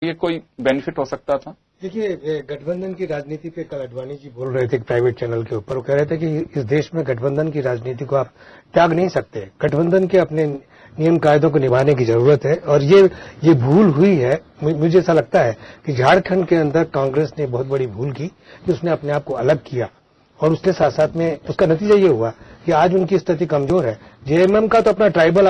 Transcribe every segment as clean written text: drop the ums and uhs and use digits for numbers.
ये कोई बेनिफिट हो सकता था? देखिए, गठबंधन की राजनीति पे कल अडवाणी जी बोल रहे थे एक प्राइवेट चैनल के ऊपर। वो कह रहे थे कि इस देश में गठबंधन की राजनीति को आप त्याग नहीं सकते, गठबंधन के अपने नियम कायदों को निभाने की जरूरत है। और ये भूल हुई है। मुझे ऐसा लगता है कि झारखंड के अंदर कांग्रेस ने बहुत बड़ी भूल की कि उसने अपने आप को अलग किया, और उसके साथ साथ में उसका नतीजा ये हुआ कि आज उनकी स्थिति कमजोर है। जेएमएम का तो अपना ट्राइबल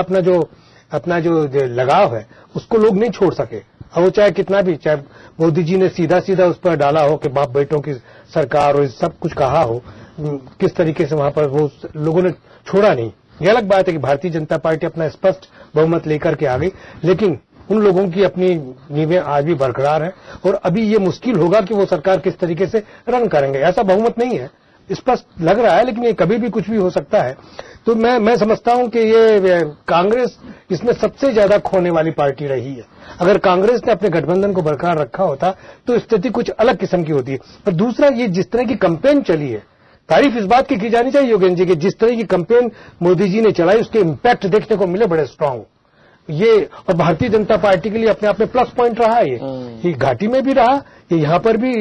अपना जो लगाव है उसको लोग नहीं छोड़ सके। अब वो चाहे कितना भी, चाहे मोदी जी ने सीधा उस पर डाला हो कि बाप बेटों की सरकार और सब कुछ कहा हो, किस तरीके से वहां पर वो लोगों ने छोड़ा नहीं। ये अलग बात है कि भारतीय जनता पार्टी अपना स्पष्ट बहुमत लेकर के आ गई, लेकिन उन लोगों की अपनी नींवें आज भी बरकरार है और अभी ये मुश्किल होगा कि वो सरकार किस तरीके से रन करेंगे। ऐसा बहुमत नहीं है, स्पष्ट लग रहा है, लेकिन ये कभी भी कुछ भी हो सकता है। तो मैं समझता हूं कि ये कांग्रेस इसमें सबसे ज्यादा खोने वाली पार्टी रही है। अगर कांग्रेस ने अपने गठबंधन को बरकरार रखा होता तो स्थिति कुछ अलग किस्म की होती है। और दूसरा, ये जिस तरह की कैंपेन चली है, तारीफ इस बात की जानी चाहिए योगेंद्र जी की, जिस तरह की कैंपेन मोदी जी ने चलाई उसके इम्पैक्ट देखने को मिले बड़े स्ट्रांग। ये और भारतीय जनता पार्टी के लिए अपने आप में प्लस पॉइंट रहा है। ये घाटी में भी रहा, ये यहां पर भी,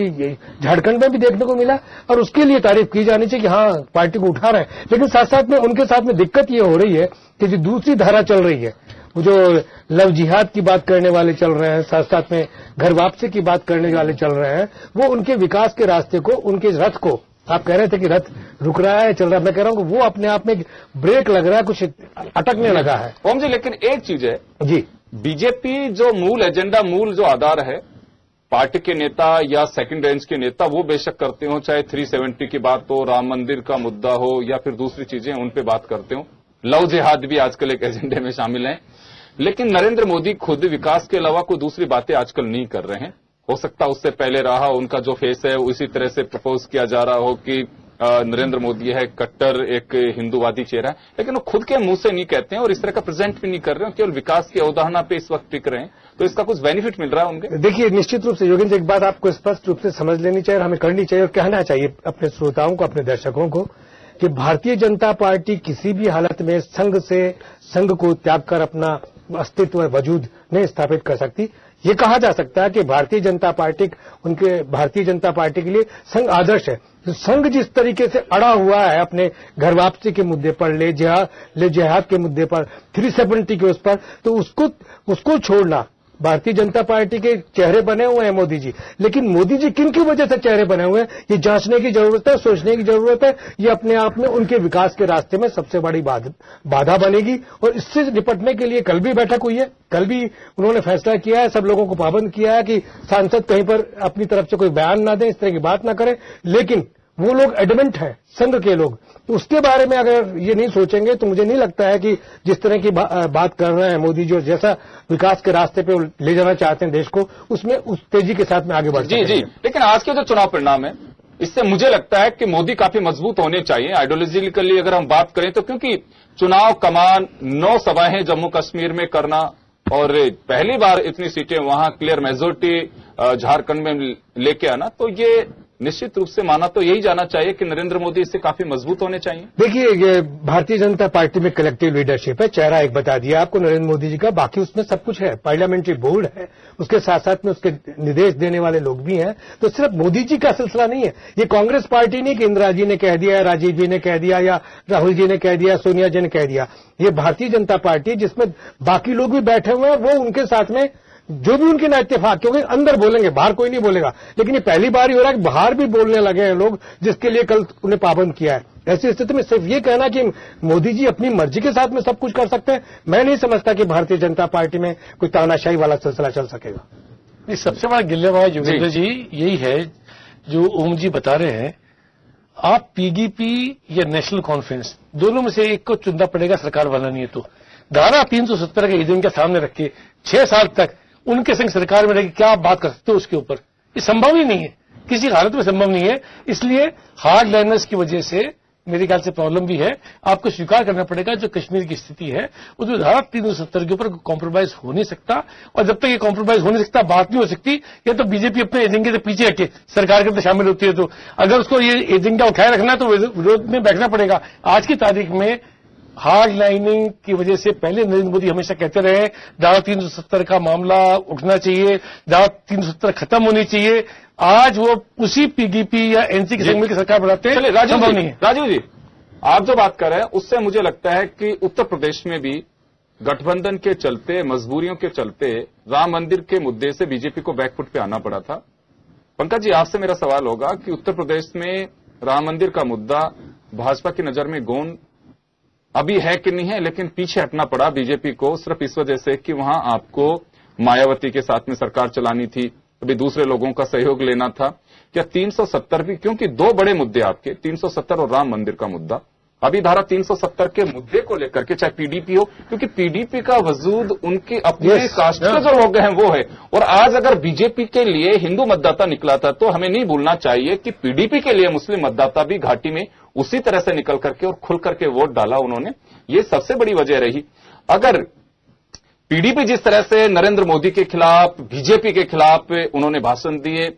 झारखंड में भी देखने को मिला, और उसके लिए तारीफ की जानी चाहिए कि हाँ पार्टी को उठा रहे हैं। लेकिन साथ साथ में उनके साथ में दिक्कत ये हो रही है कि जो दूसरी धारा चल रही है, वो जो लव जिहाद की बात करने वाले चल रहे हैं, साथ साथ में घर वापसी की बात करने वाले चल रहे हैं, वो उनके विकास के रास्ते को, उनके रथ को, आप कह रहे थे कि रथ रुक रहा है, चल रहा है, मैं कह रहा हूं कि वो अपने आप में ब्रेक लग रहा है, कुछ अटकने लगा है। ओम जी, लेकिन एक चीज है जी, बीजेपी जो मूल एजेंडा, मूल जो आधार है, पार्टी के नेता या सेकंड रेंज के नेता वो बेशक करते हो, चाहे 370 की बात हो, राम मंदिर का मुद्दा हो या फिर दूसरी चीजें, उन पे बात करते हो। लव जिहाद भी आजकल एक एजेंडे में शामिल है, लेकिन नरेंद्र मोदी खुद विकास के अलावा कोई दूसरी बातें आजकल नहीं कर रहे हैं। हो सकता उससे पहले रहा उनका जो फेस है उसी तरह से प्रपोज किया जा रहा हो कि नरेंद्र मोदी है कट्टर एक हिंदुवादी चेहरा है, लेकिन वो खुद के मुंह से नहीं कहते हैं और इस तरह का प्रेजेंट भी नहीं कर रहे हैं, केवल विकास की अवधारणा पे इस वक्त टिक रहे हैं। तो इसका कुछ बेनिफिट मिल रहा है उनके? देखिए, निश्चित रूप से योगेंद्र, एक बात आपको स्पष्ट रूप से समझ लेनी चाहिए और हमें करनी चाहिए और कहना चाहिए अपने श्रोताओं को, अपने दर्शकों को, कि भारतीय जनता पार्टी किसी भी हालत में संघ को त्याग कर अपना अस्तित्व वजूद नहीं स्थापित कर सकती। ये कहा जा सकता है कि भारतीय जनता पार्टी के लिए संघ आदर्श है। तो संघ जिस तरीके से अड़ा हुआ है अपने घर वापसी के मुद्दे पर, ले जिहाद के मुद्दे पर, 370 के उस पर, तो उसको छोड़ना, भारतीय जनता पार्टी के चेहरे बने हुए हैं मोदी जी, लेकिन मोदी जी किन की वजह से चेहरे बने हुए हैं, ये जांचने की जरूरत है, सोचने की जरूरत है। ये अपने आप में उनके विकास के रास्ते में सबसे बड़ी बाधा बनेगी। और इससे निपटने के लिए कल भी बैठक हुई है, कल भी उन्होंने फैसला किया है, सब लोगों को पाबंद किया है कि सांसद कहीं पर अपनी तरफ से कोई बयान ना दें, इस तरह की बात ना करें। लेकिन वो लोग एडमेंट हैं, संघ के लोग, तो उसके बारे में अगर ये नहीं सोचेंगे तो मुझे नहीं लगता है कि जिस तरह की बात कर रहे हैं मोदी जी, जैसा विकास के रास्ते पे ले जाना चाहते हैं देश को, उसमें उस तेजी के साथ में आगे बढ़ जी। लेकिन आज के जो चुनाव परिणाम है, इससे मुझे लगता है कि मोदी काफी मजबूत होने चाहिए आइडियोलॉजिकली अगर हम बात करें तो, क्योंकि चुनाव कमान 9 सभाएं जम्मू कश्मीर में करना और पहली बार इतनी सीटें वहां क्लियर मेजोरिटी झारखंड में लेके आना, तो ये निश्चित रूप से माना तो यही जाना चाहिए कि नरेंद्र मोदी इससे काफी मजबूत होने चाहिए। देखिए, ये भारतीय जनता पार्टी में कलेक्टिव लीडरशिप है, चेहरा एक बता दिया आपको नरेंद्र मोदी जी का, बाकी उसमें सब कुछ है, पार्लियामेंट्री बोर्ड है, उसके साथ साथ में उसके निर्देश देने वाले लोग भी हैं। तो सिर्फ मोदी जी का सिलसिला नहीं है, ये कांग्रेस पार्टी नहीं कि इंदिरा जी ने कह दिया, राजीव जी ने कह दिया या राहुल जी ने कह दिया, सोनिया जी ने कह दिया। ये भारतीय जनता पार्टी जिसमें बाकी लोग भी बैठे हुए हैं, वो उनके साथ में जो भी उनके ना इत्तेफाक, क्योंकि अंदर बोलेंगे, बाहर कोई नहीं बोलेगा, लेकिन ये पहली बार ही हो रहा है कि बाहर भी बोलने लगे हैं लोग, जिसके लिए कल उन्हें पाबंद किया है। ऐसी स्थिति में सिर्फ ये कहना कि मोदी जी अपनी मर्जी के साथ में सब कुछ कर सकते हैं, मैं नहीं समझता कि भारतीय जनता पार्टी में कोई तानाशाही वाला सिलसिला चल सकेगा। सबसे बड़ा गिल्लेबाज योगेंद्र जी यही है जो ओम जी बता रहे हैं। आप पीडीपी या नेशनल कॉन्फ्रेंस, दोनों में से एक को चुनना पड़ेगा सरकार बनानी है। तो धारा 370 के एजेंडे सामने रख के 6 साल तक उनके संग सरकार में रहेगी, क्या आप बात कर सकते हो उसके ऊपर? ये संभव ही नहीं है, किसी हालत में संभव नहीं है। इसलिए हार्ड लाइनर्स की वजह से मेरे ख्याल से प्रॉब्लम भी है। आपको स्वीकार करना पड़ेगा जो कश्मीर की स्थिति है, उसमें धारा 370 के ऊपर कॉम्प्रोमाइज हो नहीं सकता, और जब तक ये कॉम्प्रोमाइज हो नहीं सकता, बात नहीं हो सकती। या तो बीजेपी अपने एजेंडे से पीछे हटे सरकार के अंदर शामिल होती है, तो अगर उसको ये एजेंडा उठाए रखना तो विरोध में बैठना पड़ेगा। आज की तारीख में हार्ड लाइनिंग की वजह से पहले नरेंद्र मोदी हमेशा कहते रहे धारा 370 का मामला उठना चाहिए, धारा 370 खत्म होनी चाहिए। आज वो उसी पीडीपी या एनसी के संग मिलकर सरकार बनाते हैं। राजीव जी, आप जो बात कर रहे हैं उससे मुझे लगता है कि उत्तर प्रदेश में भी गठबंधन के चलते, मजबूरियों के चलते राम मंदिर के मुद्दे से बीजेपी को बैकफुट पे आना पड़ा था। पंकज जी, आपसे मेरा सवाल होगा कि उत्तर प्रदेश में राम मंदिर का मुद्दा भाजपा की नजर में गौण अभी है कि नहीं है, लेकिन पीछे हटना पड़ा बीजेपी को सिर्फ इस वजह से कि वहां आपको मायावती के साथ में सरकार चलानी थी, अभी दूसरे लोगों का सहयोग लेना था। क्या 370 भी, क्योंकि दो बड़े मुद्दे आपके 370 और राम मंदिर का मुद्दा, अभी धारा 370 के मुद्दे को लेकर के चाहे पीडीपी हो, क्योंकि पीडीपी का वजूद उनके अपने कास्ट के जो लोग हैं वो है, और आज अगर बीजेपी के लिए हिंदू मतदाता निकला था तो हमें नहीं भूलना चाहिए कि पीडीपी के लिए मुस्लिम मतदाता भी घाटी में उसी तरह से निकल करके और खुल करके वोट डाला उन्होंने। ये सबसे बड़ी वजह रही। अगर पीडीपी जिस तरह से नरेंद्र मोदी के खिलाफ, बीजेपी के खिलाफ उन्होंने भाषण दिए,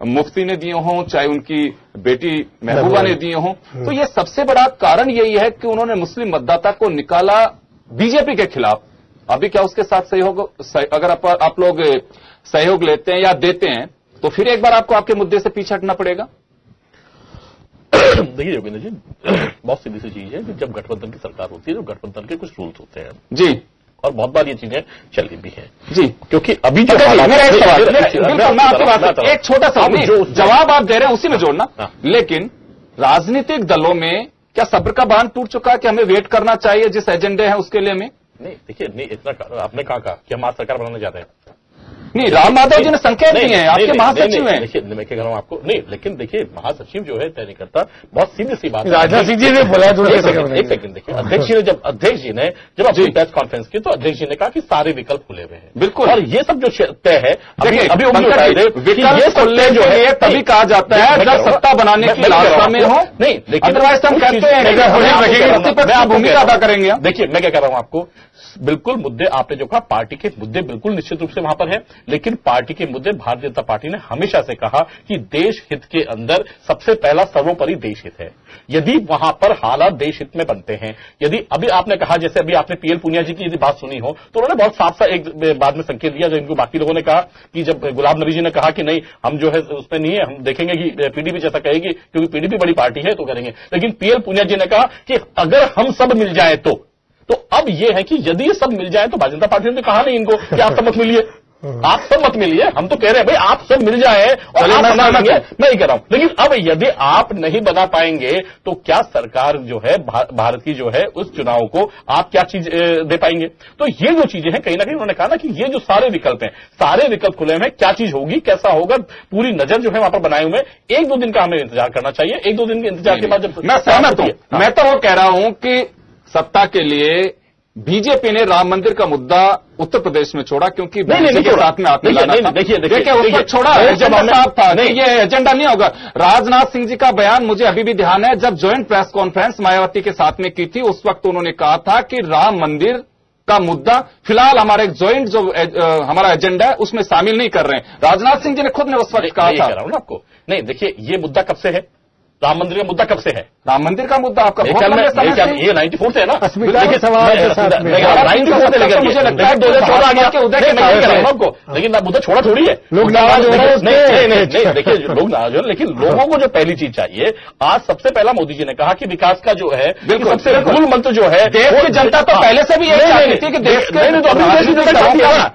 मुफ्ती ने दिए हों चाहे उनकी बेटी महबूबा ने दिए हों, तो ये सबसे बड़ा कारण यही है कि उन्होंने मुस्लिम मतदाता को निकाला बीजेपी के खिलाफ। अभी क्या उसके साथ सहयोग, अगर आप लोग सहयोग लेते हैं या देते हैं तो फिर एक बार आपको आपके मुद्दे से पीछे हटना पड़ेगा। देखिए योगेंद्र जी, बहुत सीधी सी चीज है कि जब गठबंधन की सरकार होती है तो गठबंधन के कुछ रूल्स होते हैं जी, और बहुत बार ये चीजें चली भी हैं जी, क्योंकि अभी जो एक छोटा सा जवाब आप दे रहे हैं उसी में जोड़ना, लेकिन राजनीतिक दलों में क्या सब्र का बांध टूट चुका है कि हमें वेट करना चाहिए जिस एजेंडे है उसके लिए में? नहीं देखिए, नहीं इतना आपने कहा कि हम आज सरकार बनाने जाते हैं। नहीं, राम माधव जी ने संकेत दिए हैं, आपके महासचिव हैं। देखिए मैं कह रहा हूं आपको, नहीं लेकिन देखिए महासचिव जो है तय नहीं करता, बहुत सीधी सी बात है। राजनाथ सिंह जी ने बोला, एक सेकंड देखिए, अध्यक्ष जी ने जब अपनी प्रेस कॉन्फ्रेंस की तो अध्यक्ष जी ने कहा कि सारे विकल्प खुले हुए हैं। बिल्कुल, और ये सब जो तय है अभी विकल्प खुलने जो है तभी कहा जाता है जब सत्ता बनाने की लालसा में हो, नहीं लेकिन अदरवाइज हम कहते हैं भूमिका अदा करेंगे। देखिए मैं क्या कह रहा हूं आपको, बिल्कुल मुद्दे आपने जो कहा, पार्टी के मुद्दे बिल्कुल निश्चित रूप से वहां पर है, लेकिन पार्टी के मुद्दे भारतीय जनता पार्टी ने हमेशा से कहा कि देश हित के अंदर सबसे पहला सर्वोपरि देश हित है। यदि वहां पर हालात देश हित में बनते हैं, यदि अभी आपने कहा, जैसे अभी आपने पीएल पूनिया जी की यदि बात सुनी हो तो उन्होंने बहुत साफ सा एक बाद में संकेत दिया, जो इनको बाकी लोगों ने कहा कि जब गुलाम नबी जी ने कहा कि नहीं हम जो है उसमें नहीं है, हम देखेंगे कि पीडीपी जैसा कहेगी क्योंकि पीडीपी बड़ी पार्टी है तो करेंगे, लेकिन पीएल पूनिया जी ने कहा कि अगर हम सब मिल जाए तो अब यह है कि यदि ये सब मिल जाए तो भारतीय जनता पार्टी ने तो कहा नहीं इनको कि आप सब मत मिलिए, आप सब मत मिलिए, हम तो कह रहे हैं भाई आप सब मिल जाए और आप बना लेंगे, मैं ही कह रहा हूं। लेकिन अब यदि आप नहीं बना पाएंगे तो क्या सरकार जो है भारत की जो है उस चुनाव को आप क्या चीज दे पाएंगे? तो ये जो चीजें हैं कहीं ना कहीं उन्होंने कहा ना कि ये जो सारे विकल्प हैं, सारे विकल्प खुले हैं, क्या चीज होगी, कैसा होगा, पूरी नजर जो है वहां पर बनाए हुए। 1-2 दिन का हमें इंतजार करना चाहिए, 1-2 दिन के इंतजार के बाद जब मैं सहमत हूं, मैं तो वो कह रहा हूं कि सत्ता के लिए बीजेपी ने राम मंदिर का मुद्दा उत्तर प्रदेश में छोड़ा क्योंकि बीजेपी के साथ में हाथ मिलाना था। देखिए उसको छोड़ा, एजेंडा साफ था, नहीं ये एजेंडा नहीं होगा। राजनाथ सिंह जी का बयान मुझे अभी भी ध्यान है, जब ज्वाइंट प्रेस कॉन्फ्रेंस मायावती के साथ में की थी उस वक्त उन्होंने कहा था कि राम मंदिर का मुद्दा फिलहाल हमारा एक ज्वाइंट जो हमारा एजेंडा है उसमें शामिल नहीं कर रहे हैं। राजनाथ सिंह जी ने खुद ने उस वक्त कहा था। आपको नहीं, देखिए ये मुद्दा कब से है, राम मंदिर का मुद्दा कब से है? राम मंदिर का मुद्दा आपका ये 94 से है ना, देखिए सवाल 94 से लेकर मुझे लगता है 2014 आ गया उदय के नहीं कर रहा हूं आपको, लेकिन मुद्दा छोड़ा थोड़ी है, लोग नाराज हो रहे हैं। नहीं देखिए लोग नाराज हो रहे, लेकिन लोगों को जो पहली चीज चाहिए, आज सबसे पहला मोदी जी ने कहा कि विकास का जो है सबसे मूल मंत्र जो है, देश की जनता तो पहले से भी यही चाहती थी कि देश के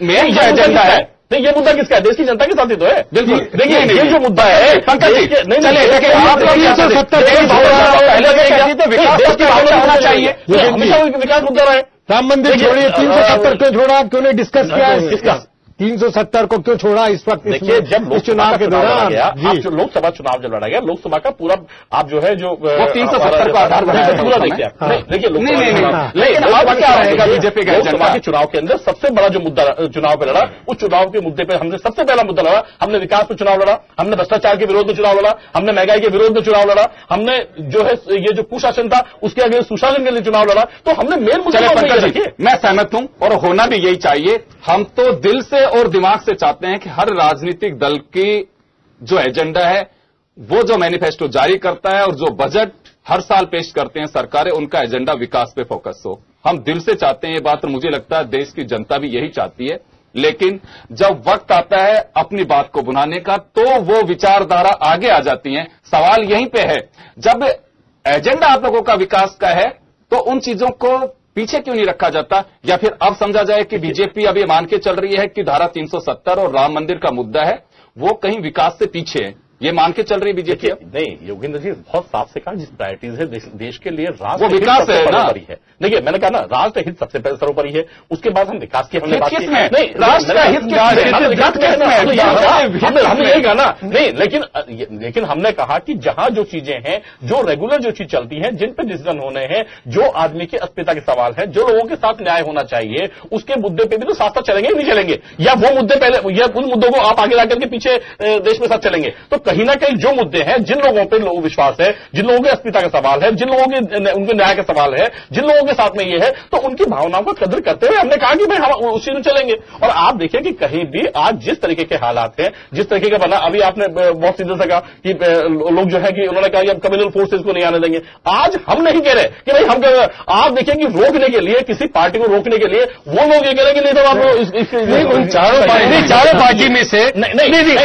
मेन जो एजेंडा है। नहीं, ये मुद्दा किसका है? देश की जनता के साथ ही तो है। बिल्कुल, देखिए ये जो मुद्दा है पंकज जी, चलिए आप लोग 370 पहले कहते थे विकास की भावना होना चाहिए, हमेशा विकास मुद्दा रहा है। राम मंदिर छोड़िए, 370 क्यों छोड़ा, क्यों नहीं डिस्कस किया किसका? 370 को क्यों छोड़ा इस वक्त? देखिए जब चुनाव के दौरान आप जो लोकसभा चुनाव जब लड़ा गया, लोकसभा का पूरा आप जो है जो 370 का आधार बनाया पूरा देखिए, देखिए लेकिन अब क्या रहेगा बीजेपी का लोकसभा के चुनाव के अंदर सबसे बड़ा जो मुद्दा चुनाव पे लड़ा, उस चुनाव के मुद्दे पे हमने सबसे पहला मुद्दा लड़ा, हमने विकास पे चुनाव लड़ा, हमने भ्रष्टाचार के विरोध में चुनाव लड़ा, हमने महंगाई के विरोध में चुनाव लड़ा, हमने जो है ये जो कुशासन था उसके आगे सुशासन के लिए चुनाव लड़ा। तो हमने मेन मुद्दा, मैं सहमत हूं और होना भी यही चाहिए। हम तो दिल से और दिमाग से चाहते हैं कि हर राजनीतिक दल की जो एजेंडा है, वो जो मैनिफेस्टो जारी करता है और जो बजट हर साल पेश करते हैं सरकारें, उनका एजेंडा विकास पे फोकस हो। हम दिल से चाहते हैं ये बात, और मुझे लगता है देश की जनता भी यही चाहती है। लेकिन जब वक्त आता है अपनी बात को बुनाने का, तो वो विचारधारा आगे आ जाती है। सवाल यहीं पे है, जब एजेंडा आप लोगों का विकास का है तो उन चीजों को पीछे क्यों नहीं रखा जाता? या फिर अब समझा जाए कि बीजेपी अब ये मान के चल रही है कि धारा 370 और राम मंदिर का मुद्दा है वो कहीं विकास से पीछे है, ये मान के चल रही है बीजेपी? नहीं योगेंद्र जी, बहुत साफ से कहा, जिस प्रायोरिटीज है देश के लिए राष्ट्र वो विकास है ना। देखिए मैंने कहा ना, राष्ट्र हित सबसे पहले सर्वोपरि है, उसके बाद हम विकास की हमने बात की। नहीं, राष्ट्र का हित हमने यही कहा ना। नहीं, लेकिन हमने कहा कि जहां जो चीजें हैं, जो रेगुलर जो चीज चलती हैं, जिन पे डिसीजन होने हैं, जो आदमी की अस्मिता के सवाल है, जो लोगों के साथ न्याय होना चाहिए, उसके मुद्दे पे भी तो साथ साथ चलेंगे नहीं चलेंगे? या वो मुद्दे पहले, या उन मुद्दों को आप आगे लाकर के पीछे देश में साथ चलेंगे? तो कहीं ना कहीं जो मुद्दे हैं, जिन लोगों पे लोग विश्वास है, जिन लोगों की अस्मिता का सवाल है, जिन लोगों के उनके न्याय का सवाल है, जिन लोगों के साथ में ये है, तो उनकी भावनाओं का कदर करते हुए हमने कहा कि भाई हम उसी में चलेंगे। और आप देखिए कि कहीं भी आज जिस तरीके के हालात हैं, जिस तरीके का बना, अभी आपने बहुत सीधे से कहा कि लोग जो है कि उन्होंने कहा कि अब कम्युनल फोर्सेज को नहीं आने देंगे। आज हम नहीं कह रहे कि भाई हम कह रहे, आप देखिए कि रोकने के लिए, किसी पार्टी को रोकने के लिए वो लोग ये कह रहे कि नहीं तो आप चारों पार्टी में से नहीं,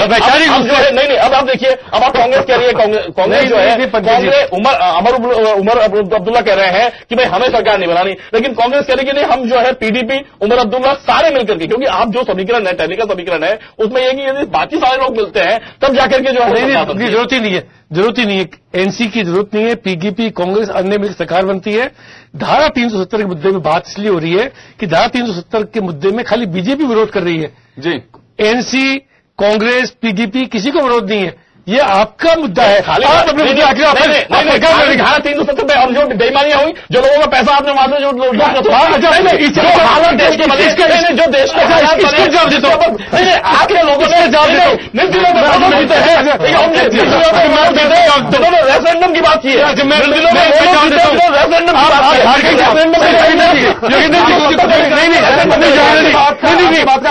अब आप देखिए, अब आप कांग्रेस कह रही है, कांग्रेस जो है, कांग्रेस उमर अब्दुल्ला कह रहे हैं कि भाई हमें सरकार नहीं बनानी, लेकिन कांग्रेस कह रही है कि नहीं, हम जो है पीडीपी, उमर अब्दुल्ला सारे मिलकर के, क्योंकि आप जो समीकरण है, टेक्निकल समीकरण है, उसमें यह कि यदि बाकी सारे लोग मिलते हैं तब जाकर के जो है जरूरत ही नहीं है, एनसी की जरूरत नहीं है, पीडीपी, कांग्रेस, अन्य मिलकर सरकार बनती है। धारा 370 के मुद्दे में बात इसलिए हो रही है कि धारा 370 के मुद्दे में खाली बीजेपी विरोध कर रही है जी, एनसी, कांग्रेस, पीडीपी किसी को विरोध नहीं है। ये आपका मुद्दा है, खाली आप अपने मुद्दे आगे धारा 370 पे और जो बेईमानियां हुई, जो लोगों का पैसा आपने वहां से जो हालत देश के जो देश के आपके लोगों ने रेफरेंडम की बात की है,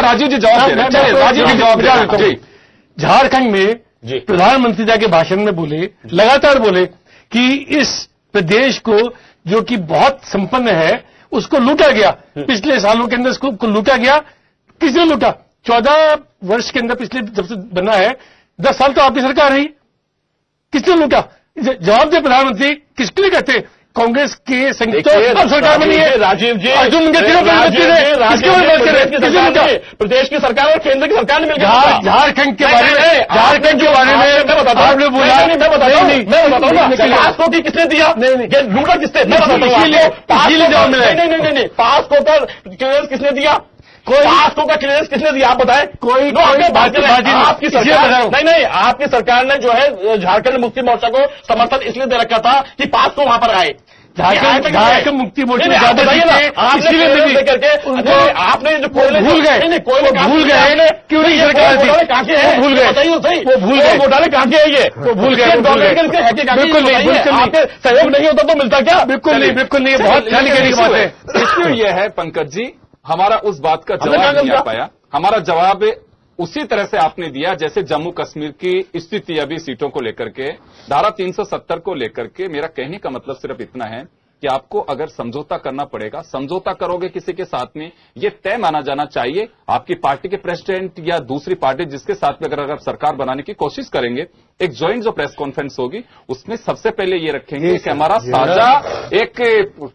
राजीव जी जवाब दे रहे हैं, राजीव जी जवाब दे रहे हैं। झारखंड में प्रधानमंत्री जाके भाषण में बोले, लगातार बोले कि इस प्रदेश को जो कि बहुत संपन्न है उसको लूटा गया, पिछले सालों के अंदर उसको लूटा गया। किसने लूटा? 14 वर्ष के अंदर, पिछले जब से बना है 10 साल तो आपकी सरकार रही, किसने लूटा? जवाब दे प्रधानमंत्री, किसके लिए कहते? कांग्रेस के संयुक्त सरकार बनी है, राजीव जी, अर्जुन के प्रदेश की सरकार और केंद्र की सरकार ने मिलकर झारखंड के बारे में आपने बोला, मैं बताऊंगा पासको की किसने दिया, लूटा किसने, मैं बताऊंगा। नहीं, पासको का क्लियरेंस किसने दिया, पासको का क्लियरेंस किसने दिया, आप बताएं। कोई आपकी सरकार नहीं, आपकी सरकार ने जो है झारखंड मुक्ति मोर्चा को समर्थन इसलिए दे रखा था कि पासको वहां पर आए। झारखंड मुक्ति मोर्चा आपने जो भूल गए क्यों नहीं सरकार थी, भूल गए, वो भूल गए घोटाले कहां के है, ये वो भूल गए। बिल्कुल नहीं, आपके सहयोग नहीं होता तो मिलता क्या? बिल्कुल नहीं, बहुत ख्याली की बात है। इश्यू ये है पंकज जी, हमारा उस बात का जवाब नहीं आ पाया। हमारा जवाब उसी तरह से आपने दिया जैसे जम्मू कश्मीर की स्थिति अभी सीटों को लेकर के, धारा 370 को लेकर के। मेरा कहने का मतलब सिर्फ इतना है कि आपको अगर समझौता करना पड़ेगा, समझौता करोगे किसी के साथ में, ये तय माना जाना चाहिए। आपकी पार्टी के प्रेसिडेंट या दूसरी पार्टी जिसके साथ में अगर आप सरकार बनाने की कोशिश करेंगे, एक ज्वाइंट जो प्रेस कॉन्फ्रेंस होगी उसमें सबसे पहले ये रखेंगे कि हमारा साझा एक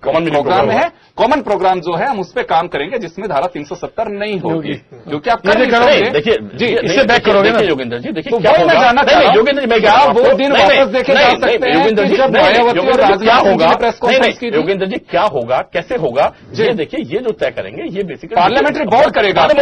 कॉमन प्रोग्राम है, कॉमन प्रोग्राम जो है हम उस पर काम करेंगे जिसमें धारा 370 नहीं होगी, क्योंकि आप करोगे। देखिए जी, इससे बैक करोगे ना योगेंद्र जी। देखिए मैं जानना चाह रहा हूं योगेंद्र जी, मैं क्या वो दिन वापस देखे जा सकते हैं योगेंद्र जी, जब मायावती और राजनाथ प्रेस कॉन्फ्रेंस की? योगेंद्र जी क्या होगा, कैसे होगा, ये देखिए, ये जो तय करेंगे ये बेसिकली पार्लियामेंट्री बोर्ड करेगा। मैं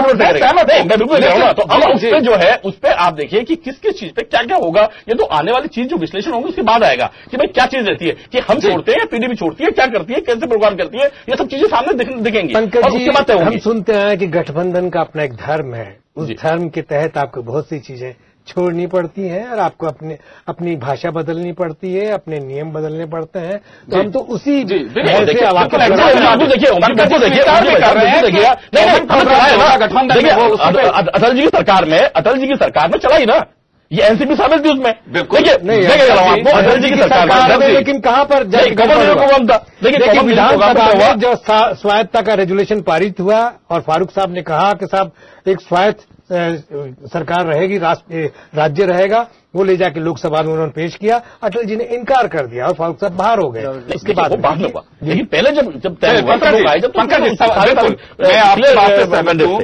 बिल्कुल कह रहा हूं। तो अब उस पर जो है, उस पर आप देखिए कि किस किस चीज पे क्या क्या होगा। ये तो आने वाली चीज जो विश्लेषण होगी उसके बाद आएगा कि भाई क्या चीज रहती है, कि हम छोड़ते हैं, पीडीपी छोड़ती है, क्या करती है, कैसे प्रोग्राम करती है, ये सब चीजें सामने दिखेंगी। पंकज जी, हम सुनते हैं कि गठबंधन का अपना एक धर्म है, उस धर्म के तहत आपको बहुत सी चीजें छोड़नी पड़ती हैं और आपको अपनी भाषा बदलनी पड़ती है, अपने नियम बदलने पड़ते हैं। तो हम तो उसी अटल जी की सरकार में चला ही ना, ये एनसीपी शामिल थी उसमें। बिल्कुल। देखिए आपको अटल जी की सरकार में, लेकिन कहां पर कौन था? देखिए विधानसभा में जो स्वायत्तता का रेजुलेशन पारित हुआ और फारूक साहब ने कहा कि साहब एक स्वायत्त सरकार रहेगी, राज्य रहेगा, वो ले जाके लोकसभा में उन्होंने पेश किया। अटल जी ने इनकार कर दिया और फारूक साहब बाहर हो गए। उसके बाद में हुआ, लेकिन पहले जब पंकज जी, मैं आपकी बात से सहमत हूं।